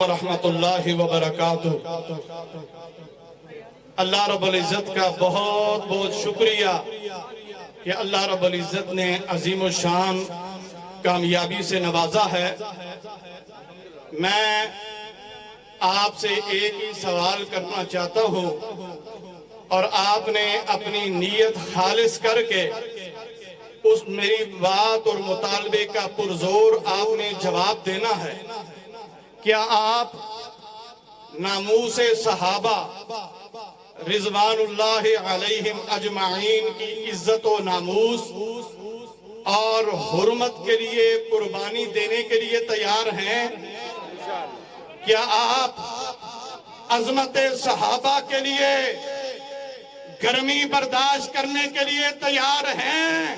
ورحمۃ اللہ وبرکاتہ۔ اللہ رب العزت کا بہت بہت شکریہ کہ اللہ رب العزت نے عظیم الشان کامیابی سے نوازا ہے۔ میں آپ سے ایک ہی سوال کرنا چاہتا ہوں اور آپ نے اپنی نیت خالص کر کے اس میری بات اور مطالبے کا پرزور آپ نے جواب دینا ہے۔ کیا آپ ناموس صحابہ رضوان اللہ علیہم اجمعین کی عزت و ناموس اور حرمت کے لیے قربانی دینے کے لیے تیار ہیں؟ کیا آپ عظمت صحابہ کے لیے گرمی برداشت کرنے کے لیے تیار ہیں؟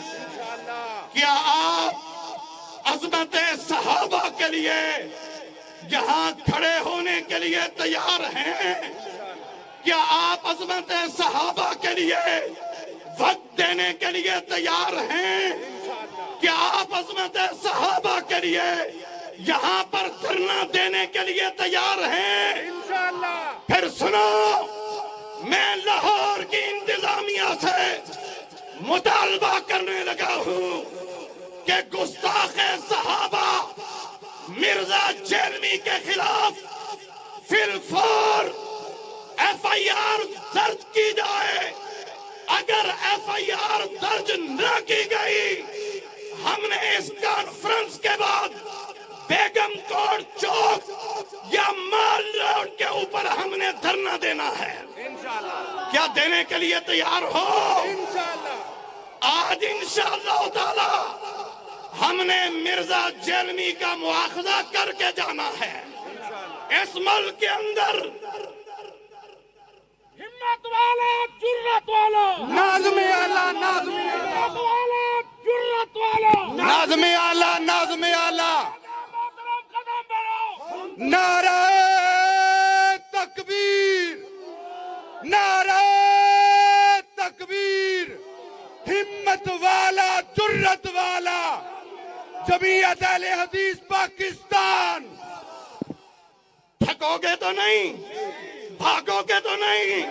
کیا آپ عظمت صحابہ کے لیے یہاں کھڑے ہونے کے لیے تیار ہیں؟ کیا آپ عظمت صحابہ کے لیے وقت دینے کے لیے تیار ہیں؟ کیا آپ عظمت صحابہ کے لیے یہاں پر دھرنا دینے کے لیے تیار ہیں؟ پھر سنو، میں لاہور کی انتظامیہ سے مطالبہ کرنے لگا ہوں کہ گستاخ صحابہ مرزا جیلمی کے خلاف فی الفور ایف آئی آر درج کی جائے۔ اگر ایف آئی آر درج نہ کی گئی، ہم نے اس کانفرنس کے بعد بیگم کوٹ چوک یا مال روڈ کے اوپر ہم نے دھرنا دینا ہے۔ کیا دینے کے لیے تیار ہو؟ آج انشاءاللہ تعالی ہم نے مرزا جیلمی کا مواخذہ کر کے جانا ہے۔ اس ملک کے اندر ہمت والا، جرت والا، نازمی اعلیٰ، نازمی ہمت والا، جرت والا، نازمی اعلیٰ، نازمی اعلیٰ، محترم قدم بڑھو۔ نعرہ تکبیر، نعرہ تکبیر، ہمت والا، جرت والا، جمعیت اہل حدیث پاکستان۔ تھکو گے تو نہیں، بھاگو گے تو نہیں،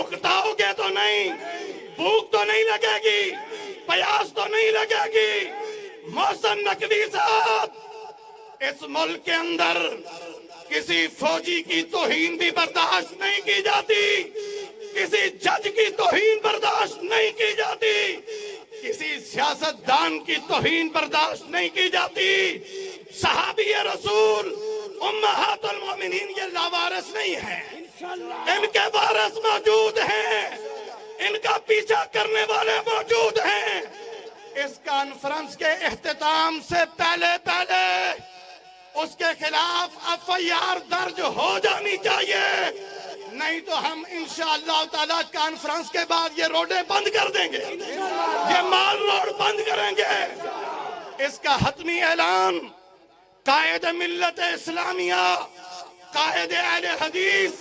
اکتاؤ گے تو نہیں، بھوک تو نہیں لگے گی، پیاس تو نہیں لگے گی۔ محسن نقوی صاحب، اس ملک کے اندر کسی فوجی کی توہین بھی برداشت نہیں کی جاتی، کسی جج کی توہین برداشت نہیں کی جاتی، کسی سیاستدان کی توہین برداشت نہیں کی جاتی۔ صحابی رسول امہات المومنین یہ لاوارث نہیں ہیں، ان کے وارث موجود ہیں، ان کا پیچھا کرنے والے موجود ہیں۔ اس کانفرنس کے اختتام سے پہلے اس کے خلاف ایف آئی آر درج ہو جانی چاہیے، نہیں تو ہم انشاءاللہ تعالی کانفرنس کے بعد یہ روڈیں بند کر دیں گے، یہ مال روڈ بند کریں گے۔ اس کا حتمی اعلان قائد ملت اسلامیہ، قائد اہل حدیث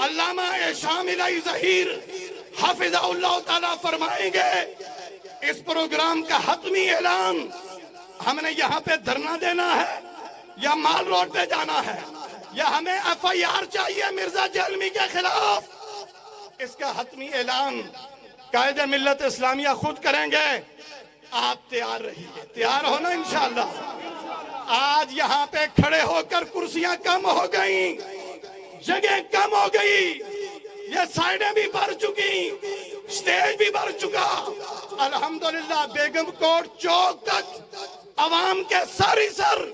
علامہ شامل ظہیر حافظہ اللہ تعالیٰ فرمائیں گے۔ اس پروگرام کا حتمی اعلان ہم نے یہاں پہ دھرنا دینا ہے یا مال روڈ پہ جانا ہے، یا ہمیں ایف آئی آر چاہیے مرزا جیلمی کے خلاف، اس کا حتمی اعلان قائد ملت اسلامیہ خود کریں گے۔ آپ تیار رہیے، تیار ہونا انشاءاللہ۔ آج یہاں پہ کھڑے ہو کر کرسیاں کم ہو گئیں، جگہ کم ہو گئی، یہ سائیڈیں بھی بھر چکی، سٹیج بھی بھر چکا۔ الحمدللہ بیگم کوٹ چوک تک عوام کے ساری سر،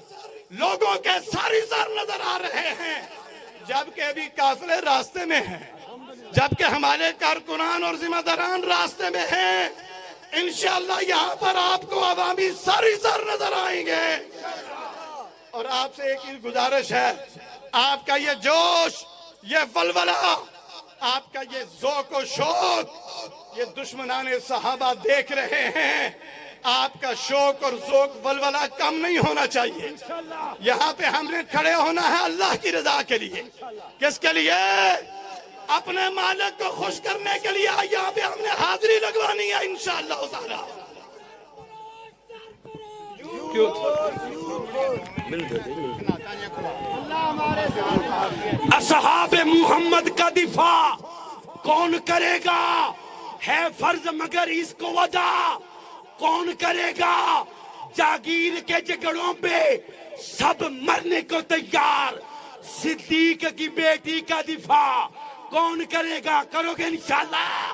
لوگوں کے ساری سر نظر آ رہے ہیں، جبکہ ابھی قافلے راستے میں ہیں، جبکہ ہمارے کارکنان اور ذمہ داران راستے میں ہیں۔ انشاءاللہ یہاں پر آپ کو عوامی ساری سر نظر آئیں گے۔ اور آپ سے ایک ہی گزارش ہے، آپ کا یہ جوش، یہ ولولہ، آپ کا یہ ذوق و شوق، یہ دشمنان صحابہ دیکھ رہے ہیں۔ آپ کا شوق اور ذوق ولولہ کم نہیں ہونا چاہیے۔ یہاں پہ ہم نے کھڑے ہونا ہے اللہ کی رضا کے لیے۔ کس کے لیے؟ اپنے مالک کو خوش کرنے کے لیے۔ یہاں پہ ہم نے حاضری لگوانی ہے انشاءاللہ تعالی۔ اصحاب محمد کا دفاع کون کرے گا؟ ہے فرض مگر اس کو ادا کون کرے گا؟ جاگیر کے جھگڑوں پہ سب مرنے کو تیار، صدیق کی بیٹی کا دفاع کون کرے گا؟ کرو گے انشاءاللہ؟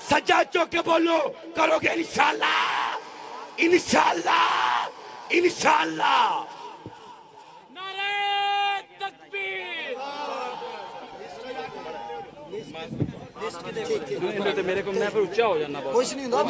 سجاد چوک کے بولو، کرو گے انشاءاللہ؟ انشاءاللہ انشاءاللہ۔ نعرہ تکبیر! کچھ نہیں ہوں